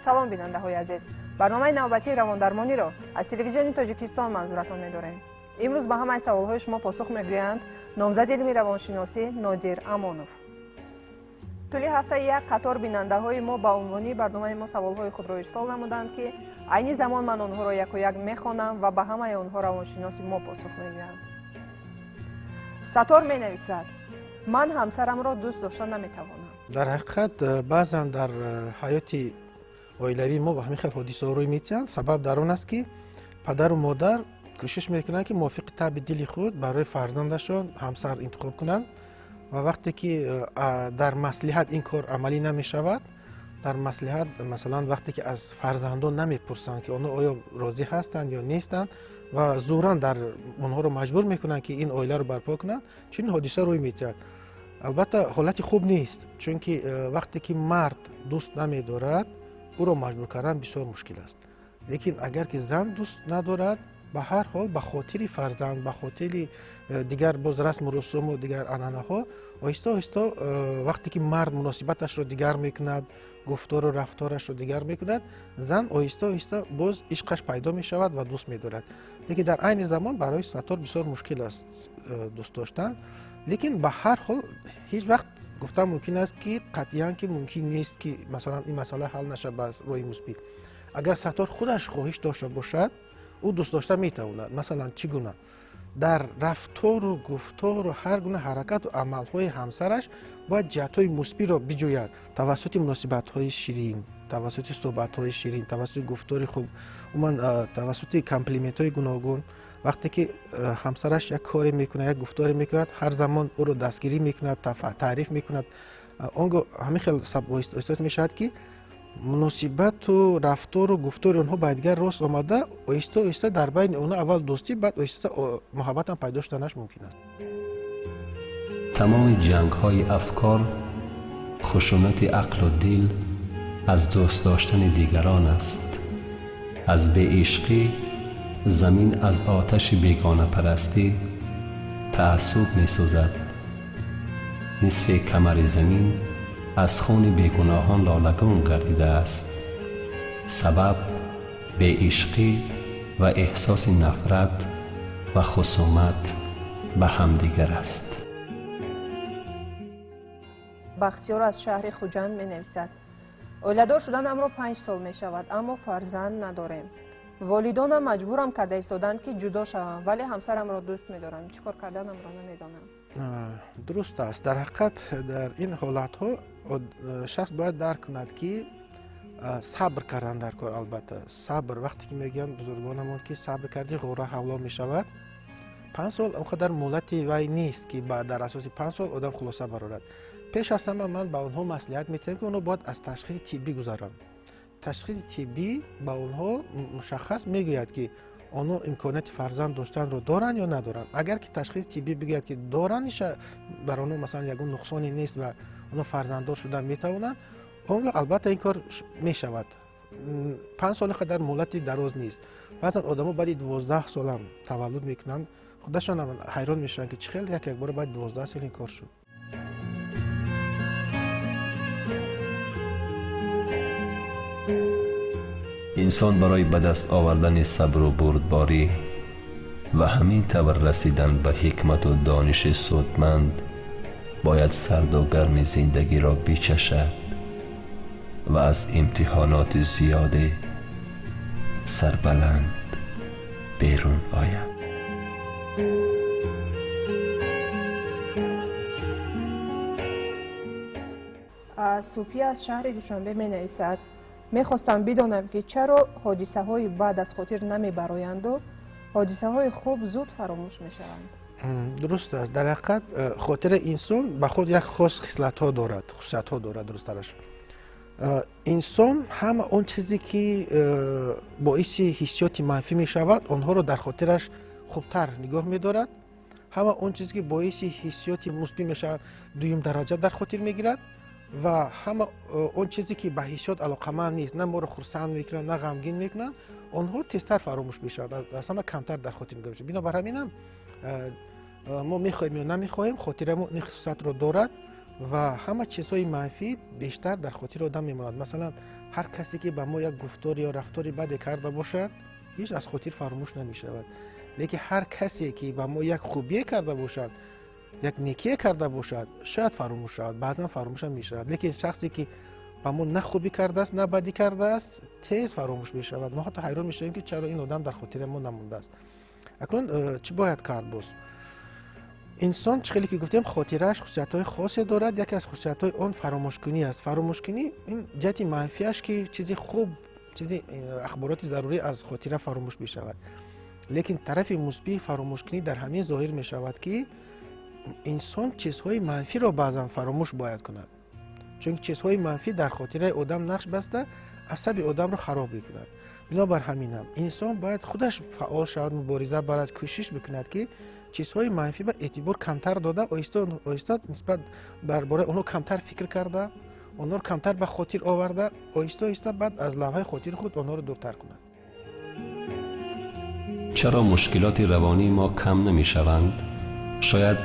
салом бинандаҳои азиз, барномаи навбатии равондармониро аз телевизиони тоҷикистон манзуратон медорем. имрӯз ба ҳамаи саволҳои шумо посух мегӯянд номзади илми равоншиносӣ Нодир Амонов. тӯли ҳафта як қатор бинандаҳои мо ба унвони барномаи мо саволҳои худро ирсол намуданд ки айни замон ман онҳоро якояк мехонам ва ба ҳамаи онҳо равоншиноси мо посух мегӯянд. Сатор менависад: ман ҳамсарамро дӯст дошта наметавонам. дар ҳақиқат баъзан дар ҳаёти оилавии мо ба ҳамин хел ҳодисаҳо рӯй медиҳанд. Сабаб дар он аст ки падару модар кӯшиш мекунанд ки мувофиқи таби дили худ барои фарзандашон ҳамсар интихоб кунанд ва вақте ки дар маслиҳат ин кор амалӣ намешавад, дар маслиҳат масалан вақте ки аз фарзандон намепурсанд ки онҳо оё розӣ ҳастанд ё нестанд ва зӯран дар онҳоро маҷбур мекунанд ки ин оиларо барпо кунанд, чунин ҳодиса рӯй медиҳад. албатта ҳолати хуб нест, чунки вақте ки мард дӯст намедорад, ӯро маҷбур кардан бисёр мушкил аст. лекин агар ки зан дӯст надорад, ба ҳар ҳол ба хотири фарзанд, ба хотири дигар боз расму русуму дигар анъанаҳо оҳиста оҳиста вақте ки мард муносибаташро дигар мекунад, гуфтору рафторашро дигар мекунад, зан оҳиста оҳиста боз ишқаш пайдо мешавад ва дӯст медорад. лекин дар айни замон барои сатор бисёр мушкил аст дӯст доштан. лекин ба ҳар ҳол ҳеҷ вақт гуфтан мумкин аст ки қатъиян ки мумкин нест ки масалан ин масъала ҳал наша ба роҳи мусбӣ. агар сатор худаш хоҳиш дошта бошад, ӯ дӯст дошта метавонад. масалан чӣ гуна дар рафтору гуфтору ҳар гуна ҳаракату амалҳои ҳамсараш бояд ҷиҳатҳои мусбиро биҷӯяд тавассути муносибатҳои ширин, тавассути суҳбатҳои ширин, тавассути гуфтори хуб, умуман тавассути комплиментҳои гуногун. вақте ки ҳамсараш як коре мекунад, як гуфторе мекунад, ҳар замон ӯро дастгирӣ мекунад, таъриф мекунад, он гоҳ ҳамин хел оҳиста мешавад ки муносибату рафтору гуфтори онҳо ба якдигар рост омада, оҳиста оҳиста дар байни онҳо аввал дӯстӣ, баъд оҳиста муҳаббатам пайдо шуданаш мумкин аст. тамоми ҷангҳои афкор хушунати ақлу дил аз дӯст доштани дигарон аст. аз беишқӣ замин аз оташи бегонапарастӣ таассуб месӯзад. нисфи камари замин аз хуни бегуноҳон лолагон гардида аст. сабаб беишқӣ ва эҳсоси нафрат ва хусумат ба ҳамдигар аст. бахтиёр аз шаҳри хуҷанд менависад: оиладор шуданамро 5 сол мешавад, аммо фарзанд надорем. волидонам маҷбурам карда истоданд ки ҷудо шавам, вале ҳамсарамро дӯст медорам. чӣ кор карданамро намедонам. дуруст аст. дар ҳақиқат дар ин ҳолатҳо шахс бояд дарк кунад ки сабр кардан дар кор. албатта сабр, вақте ки мегӯянд бузургонамон ки сабр карди ғора ҳавло мешавад, 5 сол он қадар муҳлати вай нест ки дар асоси 5 сол одам хулоса барорад. пеш аз ҳама ман ба онҳо маслиҳат метиҳам ки онҳо бояд аз ташхиси тиббӣ гузаранд. ташхиси тиббӣ ба онҳо мушаххас мегӯяд ки онҳо имконияти фарзанд доштанро доранд ё надоранд. агар ки ташхиси тиббӣ бигӯяд ки доранд, бар онҳо масалан ягон нуқсоне нест ва онҳо фарзанддор шудан метавонанд, он гоҳ албатта ин кор мешавад. 5 соли қадар муҳлати дароз нест. баъзан одамо баъди 12 солам таваллуд мекунанд, худашон ҳайрон мешаванд ки чӣ хел якбора баъди 12 сол ин кор шуд. инсон барои ба даст овардани сабру бурдборӣ ва ҳамин тавр расидан ба ҳикмату дониши судманд бояд сарду гарми зиндагиро бичашад ва аз имтиҳоноти зиёде сарбаланд берун ояд. супӣ аз шаҳри душанбе менависад: мехостам бидонам ки чаро ҳодисаҳои бад аз хотир намебароянду ҳодисаҳои хуб зуд фаромӯш мешаванд. дуруст аст. дар ҳақиқат хотира инсон ба худ як хос хислатҳо дорад, хусусиятҳо дорад. дурусттараш инсон ҳама он чизе ки боиси ҳиссиёти манфӣ мешавад, онҳоро дар хотираш хубтар нигоҳ медорад. ҳама он чизе ки боиси ҳиссиёти мусбӣ мешавад, дуюм дараҷа дар хотир мегирад ва ҳама он чизе ки ба ҳиссиёт алоқаманд нест, на моро хурсанд мекунад, на ғамгин мекунад, онҳо тезтар фаромӯш мешавад, аз ҳама камтар дар хотир нигоҳ мешавад. бинобар ҳаминам мо мехоҳем ё намехоҳем, хотирамон ин хусусиятро дорад و همه چیزهای منفی بیشتر در خاطر آدم میماند. مثلا هر کسی که به ما یک گفتار یا رفتاری بد کرده باشد هیچ از خاطر فراموش نمی شود، لیکن هر کسی که به ما یک خوبی کرده باشد، یک نیکی کرده باشد، شاید فراموش شود، بعضا فراموش هم می شود. لیکن شخصی که به ما نه خوبی کرده است نه بدی کرده است تیز فراموش می شود. ما حتی حیران می شویم که چرا این آدم در خاطر ما نمونده است. اکنون چی باید کرد؟ باز انسان چخیلی که گفتیم خاطرش خصوصیت‌های خاصی دارد. یکی از خصوصیت‌های آن فراموش‌کنی است. فراموش‌کنی این جهت منفیش که چیزی خوب، چیزی اخبارات ضروری از خاطره فراموش می شود. لیکن طرف مثبت فراموش‌کنی در همین ظاهر می شود که انسان چیزهای منفی را بعضا فراموش باید کند، چون چیزهای منفی در خاطره آدم نقش بسته عصب آدم را خراب می‌کند. بنابر همین هم انسان باید خودش فعال شود، مبارزه برد، کوشش بکند که چیزهای منفی به اعتبار کمتر داده، آهسته نسبت برباره اونو کمتر فکر کرده، اونها رو کمتر به خاطر آورده، آهسته بعد از لوحه خاطر خود اونها رو دورتر کند. چرا مشکلات روانی ما کم نمی شوند؟ شاید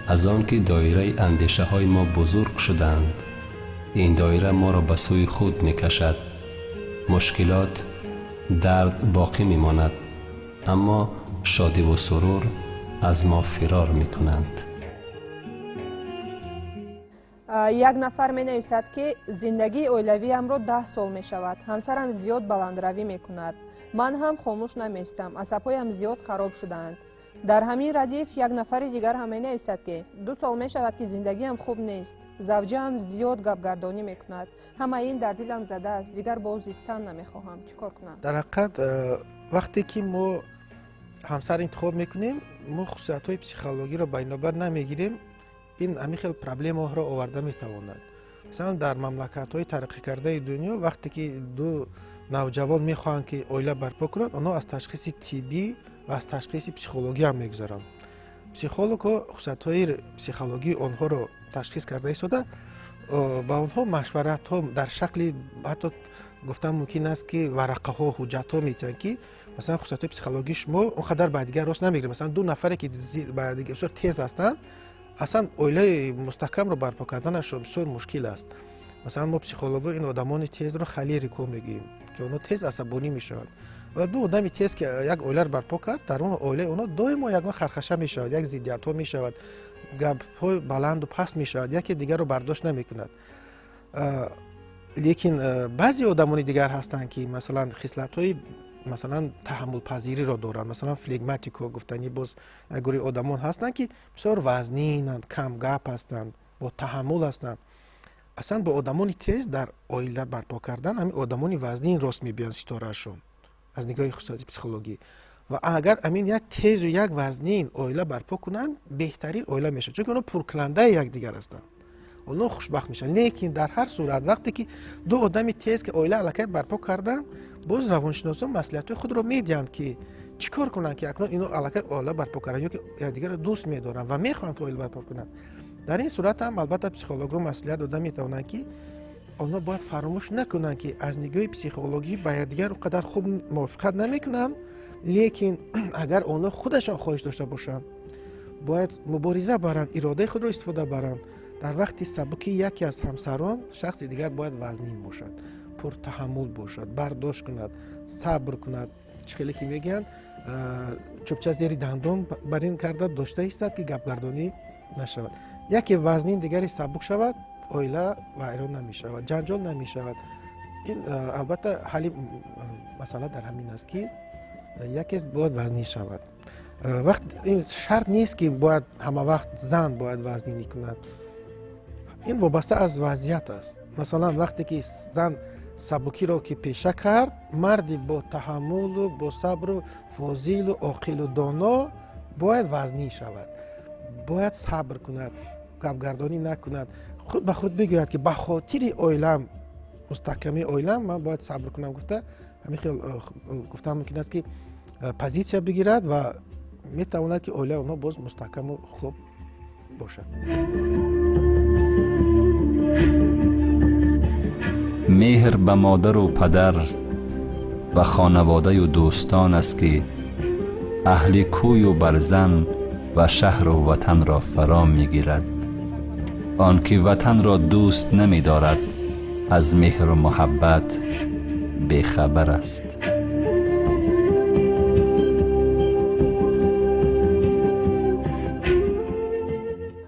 از آن که دایره اندیشه های ما بزرگ شدند. این دایره ما را به سوی خود می کشد. مشکلات، درد باقی می ماند، اما شادی و سرور از ما فرار می کنند. یک نفر می نویسد که زندگی اویلویم رو 10 سال می شود. همسرم زیاد بلندروی می کند. من هم خاموش نمیستم. عصبهایم زیاد خراب شدند. در همین ردیف یک نفر دیگر هم می نویسد که 2 سال می شود که زندگی هم خوب نیست. زوجه هم زیاد گپگردانی می کند. همه این در دلم زده است. دیگر باز زیستن نمی خواهم. چیکار کنم؟ در حقیقت وقتی که ما همسر انتخاب میکنیم ما خصوصیت‌های پسیخولوژی را بین‌الملل نمیگیریم، این همین خیلی پرابلم ها را آورده میتواند. مثلا در مملکت‌های ترقی کرده دنیا وقتی که دو نوجوان میخواهند که عائله برپا کنند، آنها از تشخیص طبی و از تشخیص پسیخولوژی هم میگذارند. پسیخولوژها خصوصیت‌های پسیخولوژی آنها را تشخیص کرده ایستاده، با آنها مشورت ها در شکل حتی گفتم ممکن است که ورقه ها، حجت ها میتن که مثلا خصوصیت پسیخولوژی شما اونقدر بعد دیگر راست نمیگیره. مثلا دو نفری که بعد دیگر بسیار تیز هستند، اصلا عائله مستحکم رو برپا کردنش بسیار مشکل است. مثلا ما پسیخولوژها این آدمان تیز رو خلی ریکو میگیم که اونا تیز عصبانی میشوند و دو آدمی تیز که یک عائله رو برپا کرد، در اون عائله اونا دائما یک خرخشه میشود، یک ضدیت ها میشود، گپ های بلند و پست میشود، یکی دیگر رو برداشت نمیکند. لیکن بعضی آدمان دیگر هستند که مثلا خصلت های مثلا تحمل پذیری را دارند، مثلا فلگماتیکو گفتنی باز گروه آدمان هستند که بسیار وزنینند، کم گپ هستند، با تحمل هستند. اصلا با آدمان تیز در عائله برپا کردن همین آدمان وزنین راست میبینن ستارهشون از نگاه خصوصیت پسیخولوژی. و اگر امین یک تیز و یک وزنین عائله برپا کنن بهترین عائله میشه، چون اونا پرکننده یک دیگر هستند، اونا خوشبخت میشن. لیکن در هر صورت وقتی که دو آدم تیز که عائله الکی برپا کردن، باز روانشناسان مصلحت خود رو میدن که چیکار کنن که اکنون اینا الکی عائله برپا کردن یا که یکدیگر رو دوست میدارن و میخوان که عائله برپا کنن. در این صورت هم البته پسیخولوژها مصلحت داده میتونن که اونا باید فراموش نکنن که از نگاه پسیخولوژی با یکدیگر اونقدر خوب موافقت نمیکنن، لیکن اگر اونا خودشان خواهش داشته باشن باید مبارزه برند، اراده خود را استفاده برند. در وقتی سبکی یکی از همسران شخص دیگر باید وزنین باشد، پر تحمل باشد، برداشت کند، صبر کند. خیلی که میگن چوبچه زیر دندان بر این کرده داشته ایستد که گپگردانی نشود. یکی وزنین دیگری سبک شود، عائله ویران نمی شود، جنجال نمی شود. این البته حل مسئله در همین است که یکی باید وزنی شود. وقت این شرط نیست که باید همه وقت زن باید وزنی کند، این وابسته از وضعیت است. مثلا وقتی که زن سبکی را که پیشه کرد، مردی با تحمل و با صبر و فاضل و عاقل و دانا باید وزنی شود، باید صبر کند، گپگردانی نکند، خود به خود بگوید که به خاطر عائله‌ام، مستحکمی عائله‌ام من باید صبر کنم. گفته همین خیلی گفتم ممکن است که پوزیشن بگیرد و میتواند که عائله اونها باز مستحکم و خوب باشد. مهر به مادر و پدر و خانواده و دوستان است که اهل کوی و برزن و شهر و وطن را فرا میگیرد. آن که وطن را دوست نمی دارد از مهر و محبت بیخبر است.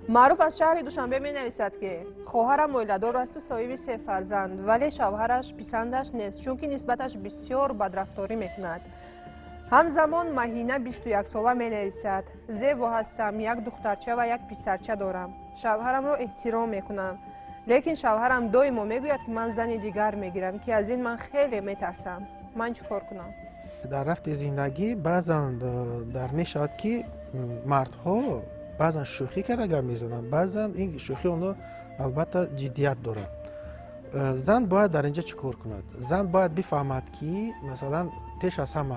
معروف از شهر دوشنبه می نویسد که خواهرم اویله‌دار است و صاحب 3 فرزند، ولی شوهرش پسندش نیست چون که نسبتش بسیار بدرفتاری میکند. همزمان مهینه 21 ساله می نویسد زیبا هستم، 1 دخترچه و 1 پسرچه دارم. شوهرم را احترام میکنم، لیکن شوهرم دائما میگوید که من زن دیگر میگیرم که از این من خیلی میترسم. من چیکار کنم؟ در رفت زندگی بعضا در میشود که مردها بعضا شوخی کرده میزنن، بعضا این شوخی اونو البته جدیت داره. زن باید در اینجا چیکار کند؟ زن باید بفهمد که مثلا پیش از همه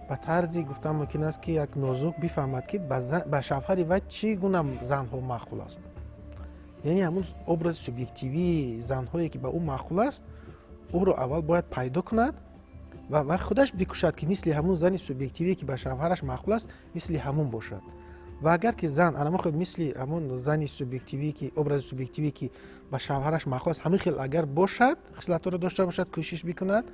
به طرزی گفتم ممکن است که یک نازک بفهمد که به شوهر و چی گونه زنها معقول است. یعنی همون ابراز سوبیکتیوی زنهایی که به اون معقول است او رو اول باید پیدا کند و خودش بکوشد که مثل همون زن سوبیکتیوی که به شوهرش معقول است مثل همون باشد. و اگر که زن اما خود مثل همون زن سوبیکتیوی که ابراز سوبیکتیوی که به شوهرش معقول است همین خیل اگر باشد، خصلت رو داشته باشد، کوشش بکند،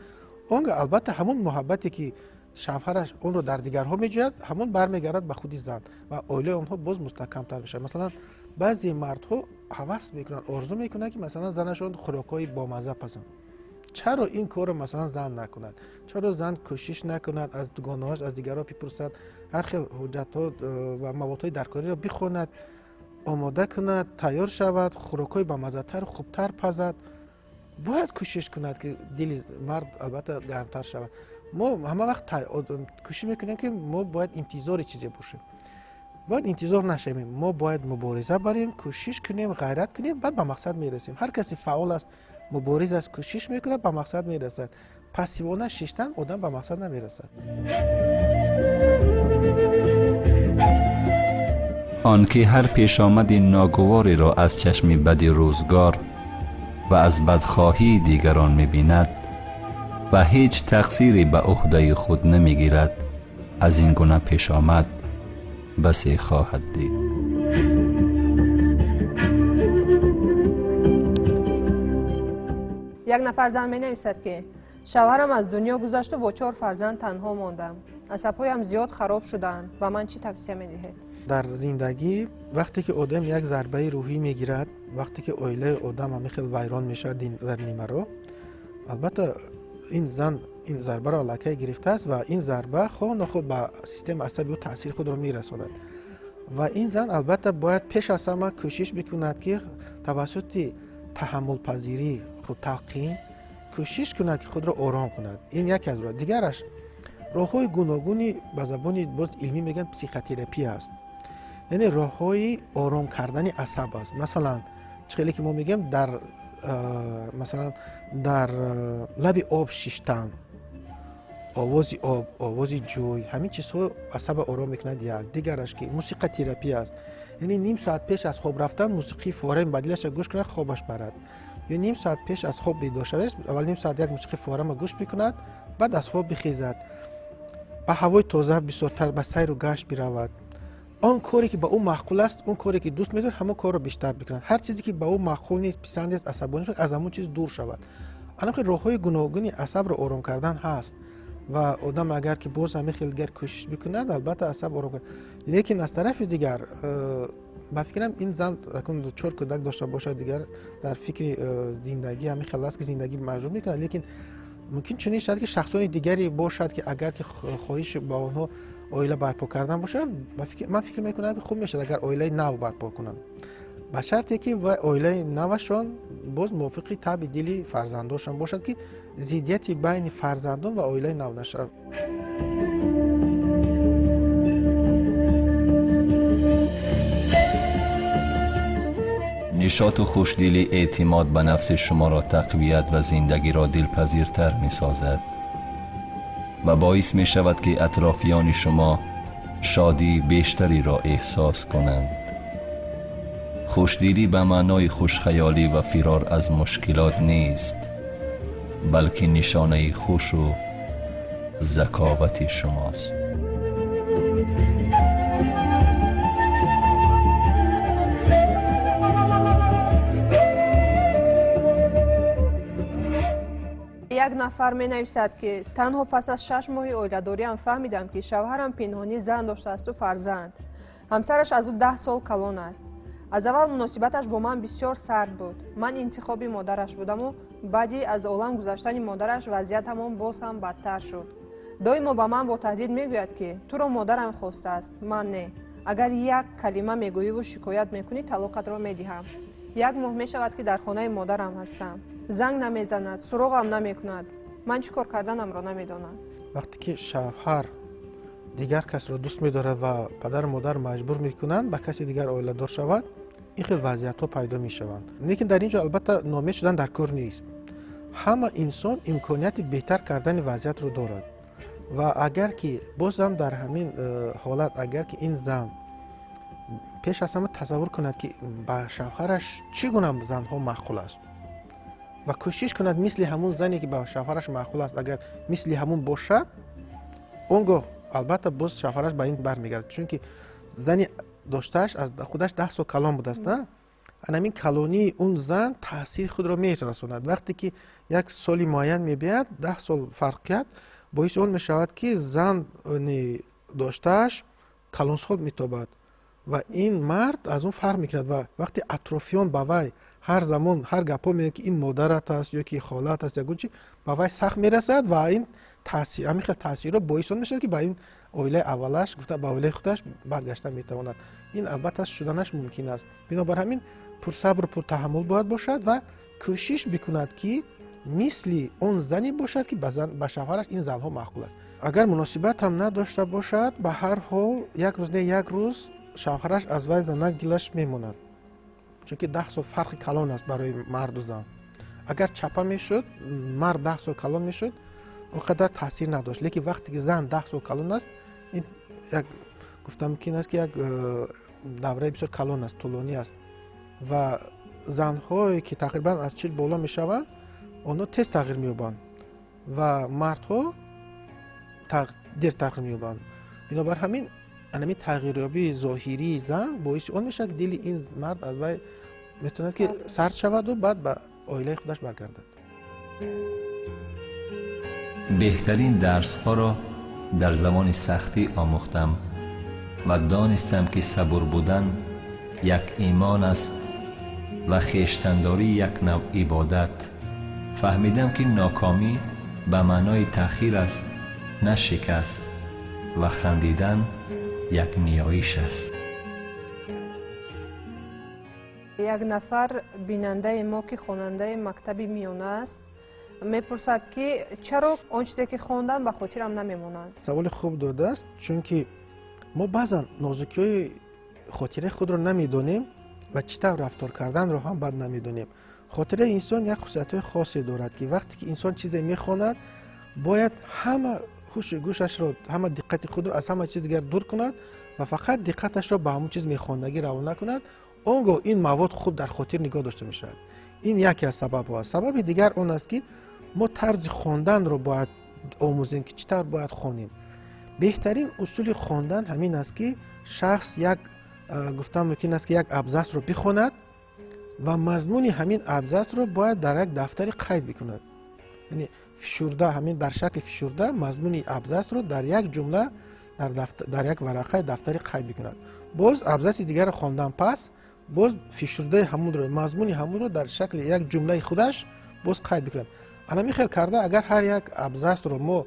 اون البته همون محبتی که شوهرش اون رو در دیگرها میجوید همون برمیگردد به خودی زن و اوله اونها باز مستحکم‌تر بشه. مثلا بعضی مردها هوس میکنن، آرزو میکنن که مثلا زنشون خوراکای بامزه پسند. چرا این کار رو مثلا زن نکند؟ چرا زن کوشش نکند از دوگانه‌هاش از دیگرها بپرسد، هر خیل حجت‌ها و موادهای درکاری رو بخواند، آماده کند، تیار شود، خوراکای بامزه‌تر خوبتر پزد. باید کوشش کند که دل مرد البته گرمتر شود. ما همه وقت کوشش میکنیم که ما باید انتظار چیزی باشه. باید انتظار نشیم، ما باید مبارزه بریم، کوشش کنیم، غیرت کنیم، بعد به مقصد میرسیم. هر کسی فعال است، مبارز است، کوشش میکند، به مقصد میرسد. پسیوانه شیشتن آدم به مقصد نمیرسد. آنکه هر پیش آمد ناگواری را از چشم بد روزگار و از بدخواهی دیگران می‌بیند و هیچ تقصیری به عهده خود نمی‌گیرد، از این گونه پیش آمد بسی خواهد دید. یک نفر زن می نویسد که شوهرم از دنیا گذشت و با 4 فرزند تنها ماندم. عصب‌هایم زیاد خراب شدند و من چی توصیه می‌دهید؟ در زندگی وقتی که آدم یک ضربه روحی میگیرد، وقتی که اویله آدم هم خیلی ویران میشه در نیمه رو، البته این زن این ضربه را لکه گرفته است و این ضربه خود نخود به سیستم عصبی و تاثیر خود را میرساند و این زن البته باید پیش از همه کوشش بکند که توسط تحمل پذیری خود تلقین کوشش کند که خود را آرام کند. این یک از راه. دیگرش راه‌های گوناگونی به زبان باز علمی میگن پسیکوتراپی است. یعنی راه‌های آرام کردن عصب است. مثلا چخیلی که ما میگیم در مثلا در لب آب شیشتن، آواز آب، آواز جوی، همین چیزها عصب آرام میکند. یک دیگرش که موسیقی تراپی است. یعنی نیم ساعت پیش از خواب رفتن موسیقی فورا بدیلش گوش کنه خوابش برد. یا نیم ساعت پیش از خواب بیدار شده اول نیم ساعت یک موسیقی فورا گوش بکند، بعد از خواب بخیزد، به هوای تازه بسیارتر به سیر و گشت برود. آن کاری که به او معقول است، اون کاری که دوست می‌دارد، همون کار رو بیشتر بکند. هر چیزی که به او معقول نیست، پسند نیست، عصبانی است، از همون چیز دور شود. البته راه‌های گوناگونی عصب رو آرام کردن هست و آدم اگر که باز هم خیلی دیگر کوشش بکند البته عصب آرام کنه. لیکن از طرف دیگر با فکرم این زن اون 4 کودک داشته باشه دیگر در فکر زندگی همین خلاص که زندگی مجبور میکنه. لیکن ممکن چنین شاید که شخصان دیگری باشد که اگر که خواهش با اونها اویله برپا کردن باشه، من فکر میکنم که خوب میشه اگر اویله نو برپا کنن، به شرطی که و اویله نوشان باز موافق طبع دلی فرزندانشان باشد که ضدیت بین فرزندان و اویله نو نشه. نشاط و خوشدلی اعتماد به نفس شما را تقویت و زندگی را دلپذیرتر می سازد و باعث می شود که اطرافیان شما شادی بیشتری را احساس کنند. خوشدلی به معنای خوشخیالی و فرار از مشکلات نیست، بلکه نشانه خوش و ذکاوت شماست. як нафар менависад ки танҳо пас аз 6 моҳи оиладориам фаҳмидам ки шавҳарам пинҳонӣ зан доштаасту фарзанд. ҳамсараш аз ӯ 10 сол калон аст. аз аввал муносибаташ бо ман бисёр сард буд. ман интихоби модараш будаму баъди аз олам гузаштани модараш вазъият ҳамон боз ҳам бадтар шуд. доимо ба ман бо таҳдид мегӯяд ки туро модарам хостааст, ман не. агар як калима мегӯиву шикоят мекунӣ талоқатро медиҳам. як моҳ мешавад ки дар хонаи модарам ҳастам. занг намезанад, суроғам намекунад. ман чӣ кор карданамро намедонам. вақте ки шавҳар дигар касро дӯст медорад ва падару модар маҷбур мекунанд ба каси дигар оиладор шавад, ин хел вазъиятҳо пайдо мешаванд. лекин дар ин ҷо албатта ноумед шудан дар кор нест. ҳама инсон имконияти беҳтар кардани вазъиятро дорад ва агар ки бозам дар ҳамин ҳолат агар ки ин зан пеш аз ҳама тасаввур кунад ки ба шавҳараш чӣ гуна занҳо маъқул аст ва кӯшиш кунад мисли ҳамун зане ки ба шавҳараш маъқул аст агар мисли ҳамун бошад, он гоҳ албатта боз шавҳараш ба ин бармегардад, чунки зани доштааш аз худаш 10 сол калон будааст. на анамин калонии он зан таъсири худро мерасонад. вақте ки як соли муайян мебияд 10 сол фарқият боиси он мешавад ки зани доштааш калонсол метобад ва ин мард аз он фарқ мекунад ва вақте атрофиён ба вай ҳар замон ҳар гапҳо мегӯяд ки ин модарат аст ё ки холат аст ягон чӣ, ба вай сахт мерасад ва ин таъсир ҳамин хел таъсирро боис он мешавад ки ба ин оилаи аввалаш гуфта ба оилаи худаш баргашта метавонад. ин албатта шуданаш мумкин аст. бинобар ҳамин пурсабру пуртаҳаммул бояд бошад ва кӯшиш бикунад ки мисли он зане бошад ки ба шавҳараш ин занҳо маъқул аст. агар муносибат ҳам надошта бошад, ба ҳар ҳол як рӯз не як рӯз шавҳараш аз вай занак дилаш мемонад, чунки 10 сол фарқи калон аст барои марду зан. агар чапа мешуд, мард 10 сол калон мешуд, он қадар таъсир надошт, лекин вақте ки зан 10 сол калон аст, ин як гуфта мумкин аст ки як давраи бисёр калон аст, тӯлонӣ аст ва занҳое ки тақрибан аз 40 боло мешаванд, онҳо тез тағйир меёбанд ва мардҳо дер тағйир меёбанд. бинобар ҳамин анамин тағйирёбии зоҳирии зан боиси он мешавад ки дили ин мард аз вай метавонад ки сард шаваду баъд ба оилаи худаш баргардад. بهترین درس ها را در زمان سختی آموختم و دانستم که صبور بودن یک ایمان است و خویشتنداری یک نوع عبادت. فهمیدم که ناکامی به معنای تأخیر است، نه شکست، و خندیدن یک نیایش است. یک نفر بیننده ما که خواننده مکتبی میانه است میپرسد که چرا آن چیزی که خواندم به خاطرم نمیمونند؟ سوال خوب داده است، چونکه ما بعضا نازکی‌های خاطره خود رو نمیدونیم و چطور رفتار کردن رو هم بد نمیدونیم. خاطره انسان یک خصوصیت خاصی دارد که وقتی که انسان چیزی میخواند باید همه هوش گوشش رو، همه دقت خود رو از همه چیز دیگر دور کند و فقط دقتش رو به همون چیز میخواندگی روانه کند. اونگاه این مواد خوب در خاطر نگاه داشته میشود. این یکی از سبب‌ها است. سبب دیگر اون است که ما طرز خواندن رو باید آموزیم که چطور باید خوانیم. بهترین اصول خواندن همین است که شخص یک گفتم ممکن است که یک ابزاس رو بخواند و مضمون همین ابزاس رو باید در یک دفتری قید بکند. یعنی فشرده، همین در شکل فشرده مضمون ابزاس رو در یک جمله در یک ورقه دفتری قید بکند. باز ابزاس دیگر خواندن پس باز فشرده همون رو، مضمون همون رو در شکل یک جمله خودش باز قید بکند. انا میخوام کرده اگر هر یک ابزاس رو ما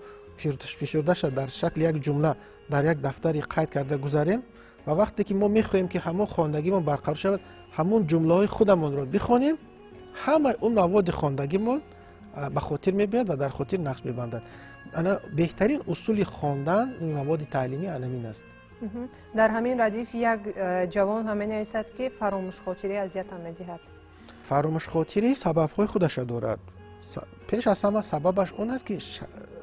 فشرده شد در شکل یک جمله در یک دفتری قید کرده گذاریم و وقتی که ما میخوایم که همون خواندگیمون برقرار شود همون جمله های خودمون رو بخوانیم، همه اون مواد خواندگیمون به خاطر میبیاد و در خاطر نقش میبندد. انا بهترین اصول خواندن مواد تعلیمی علمی است. در همین ردیف یک جوان همین نویسد که فراموش خاطری اذیت هم میدهد. فراموش خاطری سبب‌های خودش دارد. پیش از همه سببش اون است که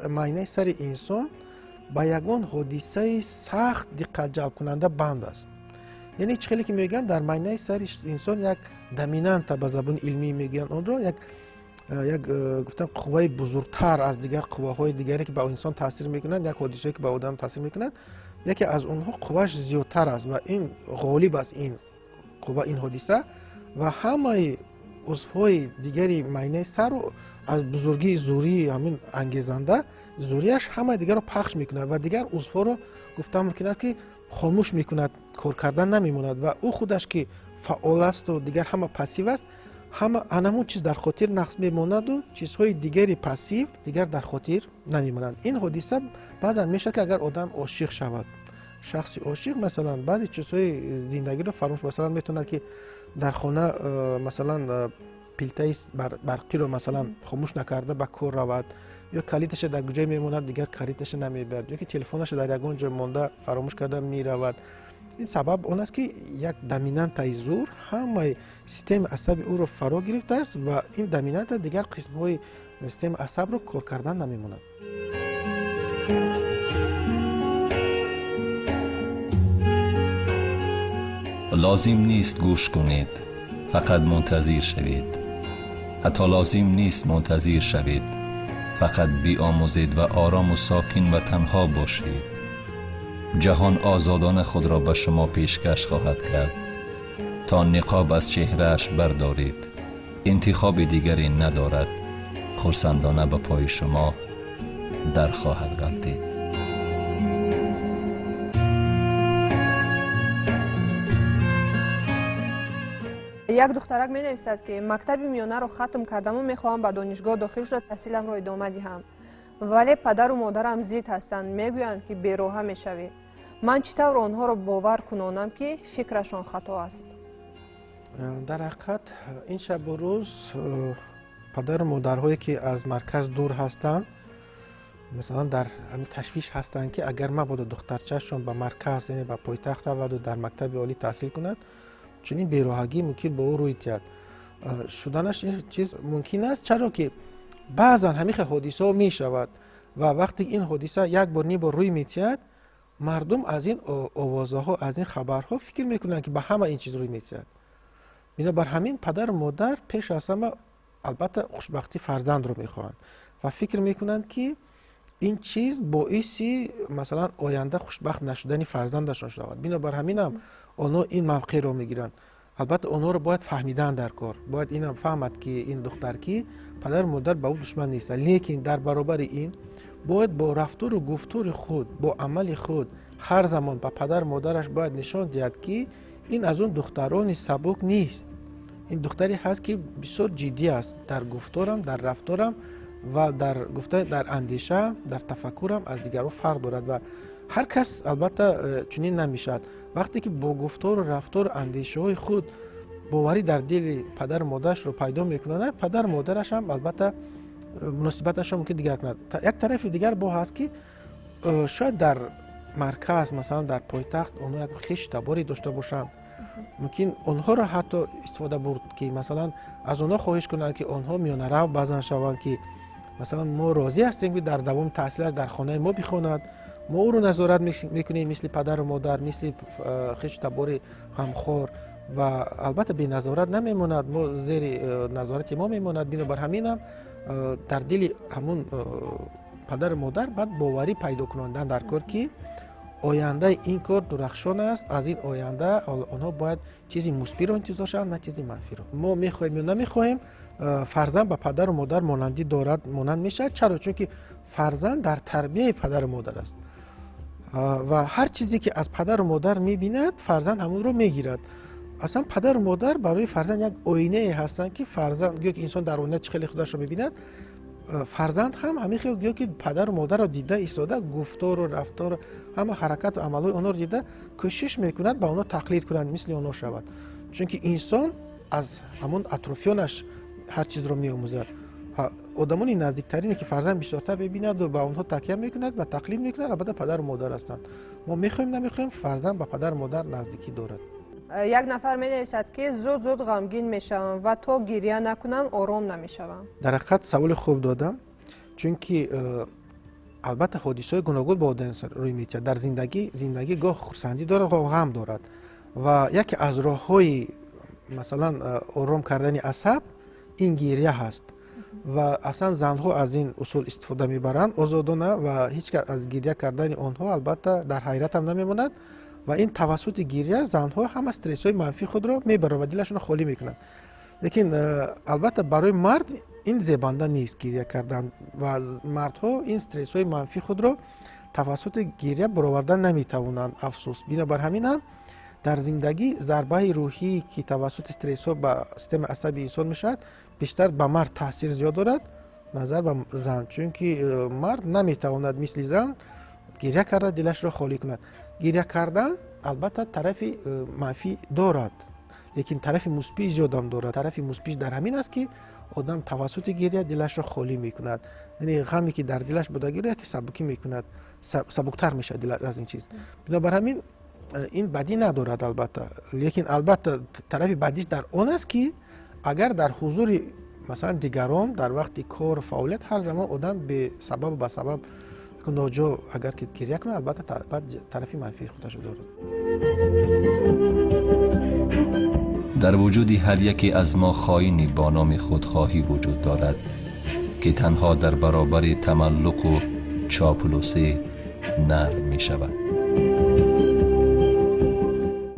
معاینه سر انسان با یگان حادثه سخت دقت جلب کننده بند است. یعنی خیلی که میگن در معاینه سر انسان یک دامینانت به زبان علمی میگن اون رو یک گفتن قوه بزرگتر از دیگر قوه‌های دیگری که به انسان تاثیر میکنند، یک حادثه‌ای که به آدم تاثیر میکنند، یکی از اونها قوهش زیادتر است و این غالب است این قوه، این حادثه و همه عضوهای دیگری معاینه سر رو از بزرگی زوری همین انگیزنده زوریش همه دیگر رو پخش میکند و دیگر عضوها رو گفتم میکند که خاموش میکند، کار کردن نمیموند و او خودش که فعال است و دیگر همه پسیو است، همه همون چیز در خاطر نقص میموند و چیزهای دیگری پسیو دیگر در خاطر نمیمونند. این حادثه بعضا میشه که اگر آدم عاشق شود، شخصی عاشق مثلا بعضی چیزهای زندگی رو فراموش، مثلا میتونه که در خانه مثلا پیلتای برقی رو مثلا خاموش نکرده به کار رود، یا کلیدش در کجای میموند دیگر کلیدش نمیبرد، یا که تلفنش در یگان جای مونده فراموش کرده میرود. این سبب اون است که یک دامینانت زور همه سیستم عصبی او رو فرا گرفته است و این دامینانت دیگر قسم‌های سیستم عصب رو کار کردن نمیموند. لازم نیست گوش کنید، فقط منتظر شوید. حتی لازم نیست منتظر شوید، فقط بیاموزید و آرام و ساکن و تنها باشید. جهان آزادانه خود را به شما پیشکش خواهد کرد تا نقاب از چهرهش بردارید. انتخاب دیگری ندارد. خرسندانه به پای شما در خواهد غلطید. یک دخترک می نویسد که مکتب میانه رو ختم کردم و میخواهم به دانشگاه داخل شد تحصیلم را ادامه دهم، ولی پدر و مادرم ضد هستند، میگویند که بی‌روحه میشوی. من چطور آنها را باور کنانم که فکرشان خطا است؟ در حقیقت این شب و روز پدر و مادرهایی که از مرکز دور هستند مثلا در همین تشویش هستند که اگر مبادا دخترچه‌شون به مرکز یعنی به پایتخت رود و در مکتب عالی تحصیل کند، چنین بی‌روحگی ممکن با او روی دهد. شدنش این چیز ممکن است چرا که بعضا همین حادثه می شود و وقتی این حادثه یک بار نی بار روی میتید، مردم از این آوازه ها از این خبرها فکر میکنند که به همه این چیز روی میتید. بنابر همین پدر و مادر پیش از همه البته خوشبختی فرزند رو میخواهند و فکر میکنند که این چیز باعثی مثلا آینده خوشبخت نشدن فرزندشان شود. بنابر همین هم آنها این موقع رو میگیرند. البته آنها رو باید فهمیدن در کار، باید این هم فهمد که این دختر که پدر و مادر به او دشمن نیست، لیکن در برابر این باید با رفتار و گفتار خود با عمل خود هر زمان به پدر و مادرش باید نشان دهد که این از اون دختران سبک نیست، این دختری هست که بسیار جدی است در گفتارم، در رفتارم و در گفتن، در اندیشه، در تفکرم از دیگران فرق دارد و هر کس البته چنین نمیشد. وقتی که با گفتار و رفتار و اندیشه های خود باوری در دل پدر و مادرش رو پیدا میکنه، پدر و مادرش هم البته مناسبتش هم ممکن دیگر کند. یک طرف دیگر با هست که شاید در مرکز مثلا در پایتخت اونها یک خویش تباری داشته باشند، ممکن اونها را حتی استفاده برد که مثلا از اونها خواهش کنند که اونها میانه رو بزن شوند که مثلا ما راضی هستیم که در دوام تحصیلش در خانه ما بخواند، ما او رو نظارت میکنیم مثل پدر و مادر، مثل خویش تبار غمخوار و البته بی نظارت نمیموند، ما زیر نظارت ما میموند. بنابر همین هم در دل همون پدر و مادر بعد باوری پیدا کنندن در کار که آینده این کار درخشان است، از این آینده آنها باید چیزی مثبت رو انتظار شوند نه چیزی منفی رو. ما میخوایم یا نمیخوایم فرزند به پدر و مادر مانندی دارد، مانند میشه. چرا؟ چون که فرزند در تربیه پدر و مادر است و هر چیزی که از پدر و مادر میبیند فرزند همون رو میگیرد. اصلا پدر و مادر برای فرزند یک آینه هستند که فرزند گویا که انسان در آینه چه خیلی خودش رو میبیند، فرزند هم همین خیلی گویا که پدر و مادر رو دیده ایستاده، گفتار و رفتار همه حرکت و عملهای آنها رو دیده کوشش میکند با آنها تقلید کنند، مثل آنها شود. چون که انسان از همون اطرافیانش هر چیز رو میآموزد. آدمان نزدیکترینه که فرزند بیشتر ببیند و با اونها تکیه میکند و تقلید میکند البته پدر و مادر هستند. ما میخوایم نمیخوایم فرزند با پدر و مادر نزدیکی دارد. یک نفر می نویسد که زود غمگین میشوم و تا گریه نکنم آرام نمیشوم. در حقیقت سوال خوب دادم، چون که البته حادثه‌های گوناگون با آدم روی میتید. در زندگی گاه خرسندی دارد گاه غم دارد و یکی از راه‌های مثلا آرام کردن عصب این گریه هست و اصلا زنها از این اصول استفاده میبرند آزادانه و هیچ از گریه کردن آنها البته در حیرت هم نمیموند و این توسط گریه زنها هم استرس های منفی خود را میبرند و دلشون خالی میکنند. لیکن البته برای مرد این زیبنده نیست گریه کردن و مردها این استرس های منفی خود را توسط گریه برآوردن نمیتوانند. افسوس. بنابر همین هم در زندگی ضربه روحی که توسط استرس ها به سیستم عصبی انسان میشد بیشتر به مرد تاثیر زیاد دارد نظر به زن، چون که مرد نمیتواند مثل زن گریه کرده دلش را خالی کند. گریه کردن البته طرف منفی دارد، لیکن طرف مثبت زیاد هم دارد. طرف مثبت در همین است که آدم توسط گریه دلش را خالی میکند، یعنی غمی که در دلش بوده که سبکی میکند، سبکتر میشه دلش از این چیز. بنابر همین این بدی ندارد البته، لیکن البته طرف بدیش در آن است که اگر در حضور مثلا دیگران در وقت کار فعالیت هر زمان آدم به سبب ناجا اگر که گریه کنه البته طرف منفی خودش دارد. در وجود هر یکی از ما خائنی با نام خودخواهی وجود دارد که تنها در برابر تملق و چاپلوسی نرم می شود.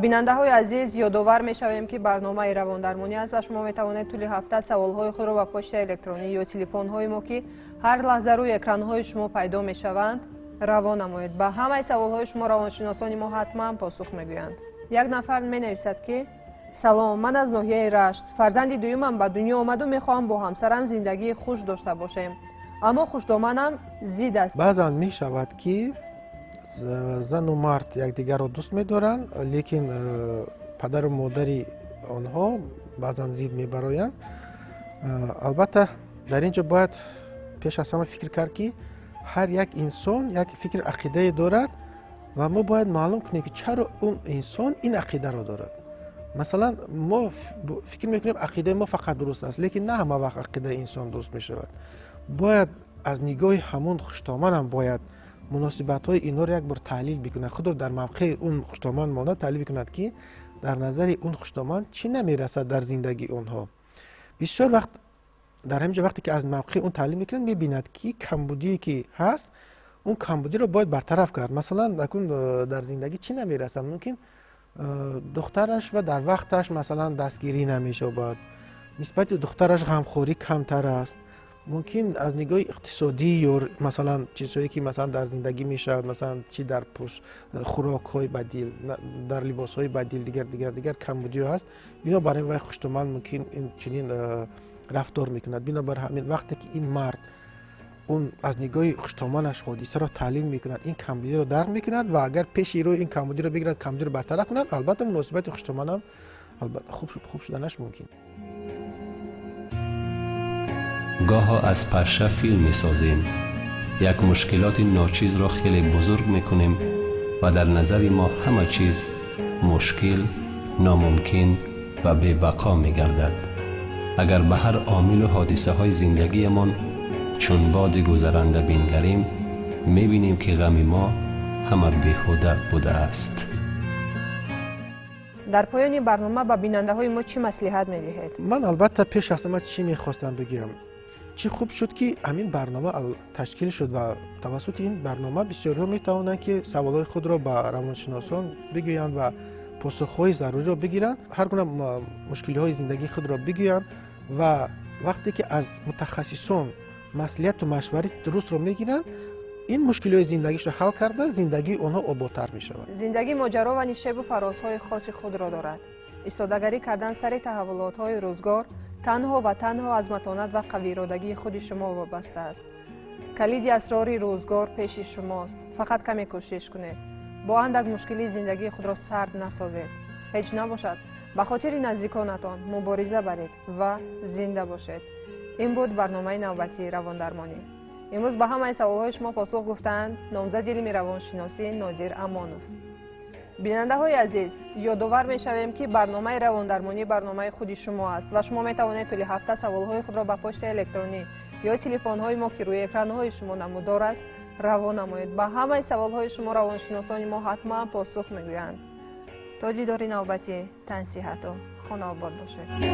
بیننده های عزیز، یادآور می شویم که برنامه رواندرمانی است و شما می توانید طول هفته سوال های خود را به پشت الکترونی یا تلفن های ما که هر لحظه روی اکران های شما پیدا می شوند روان نمایید. به همه سوال های شما روانشناسان ما حتما پاسخ می گویند. یک نفر می نویسد که سلام، من از ناحیه رشت، فرزند دویمم به دنیا آمد و می خواهم با همسرم زندگی خوش داشته باشیم، اما خوشدامنم ضد است. بعضا می شود که زن و مرد یکدیگر را دوست می دارند، لیکن پدر و مادری آنها بعضا ضد می برایند. البته در اینجا باید پیش از همه فکر کرد که هر یک انسان یک فکر عقیده دارد و ما باید معلوم کنیم که چرا اون انسان این عقیده را دارد. مثلا ما فکر میکنیم عقیده ما فقط درست است، لیکن نه همه وقت عقیده انسان درست می شود. باید از نگاه همون خوشتامن هم باید مناسبت های اینا رو یک بار تحلیل بکنه، خود رو در موقع اون خوشتامن ماند تحلیل بکند که در نظر اون خوشتامن چی نمیرسد در زندگی اونها. بسیار وقت در همینجا وقتی که از موقع اون تحلیل میکنند میبیند که کمبودی که هست اون کمبودی رو باید برطرف کرد. مثلا در زندگی چی نمیرسد، ممکن دخترش و در وقتش مثلا دستگیری نمیشه، باید نسبت دخترش غمخوری کمتر است، ممکن از نگاه اقتصادی یا مثلا چیزهایی که مثلا در زندگی میشه، مثلا چی در خوراک های بدیل، در لباس های بدیل، دیگر کمبودی هست، اینا برای وای خوشتومن ممکن این چنین رفتار میکند. بنابر همین وقتی که این مرد اون از نگاه خوشتومنش حادثه را تحلیل میکند، این کمبودی رو درک میکند و اگر پیش رو این کمبودی رو بگیرد، کمبودی رو برطرف کند، البته مناسبت خوشتومن هم البته خوب شدنش ممکن. گاه از پشه فیلم می سازیم، یک مشکلات ناچیز را خیلی بزرگ می کنیم و در نظر ما همه چیز مشکل، ناممکن و بی بقا می گردد. اگر به هر عامل و حادثه های زندگی من چون باد گذرنده بنگریم، می بینیم که غم ما همه بیهوده بوده است. در پایان برنامه به بیننده های ما چی مصلحت می دهید؟ من البته پیش از همه چی میخواستم بگم، چی خوب شد که همین برنامه تشکیل شد و توسط این برنامه بسیاری می توانند که سوالات خود را به روانشناسان بگویند و پاسخهای ضروری را بگیرند، هر گونه مشکلی های زندگی خود را بگویند و وقتی که از متخصصان مصلحت و مشورت درست را میگیرند، این مشکلات زندگیش را حل کرده زندگی آنها آبادتر می شود. زندگی ماجرا و نشیب و فرازهای خاص خود را دارد. ایستادگی کردن سر تحولات های روزگار تنها از متانت و قوی ارادگی خود شما وابسته است. کلید اسرار روزگار پیش شماست. فقط کمی کوشش کنید. با اندک مشکلی زندگی خود را سرد نسازید. هیچ نباشد، به خاطر نزدیکانتان مبارزه برید و زنده باشید. این بود برنامه نوبتی رواندرمانی. امروز به همه سوالهای شما پاسخ گفتند نامزد علم روانشناسی نادیر امانوف. بیننده های عزیز، یادآور می شویم که برنامه رواندرمانی برنامه خود شما است و شما می توانید طول هفته سوالهای خود را به پشت الکترونی یا تلفن های ما که روی اکران های شما نمودار است روان نمایید. به همه سوالهای شما روانشناسان ما حتما پاسخ می گویند. تا دیدار نوبتی، تن صحت و خانه آباد باشید.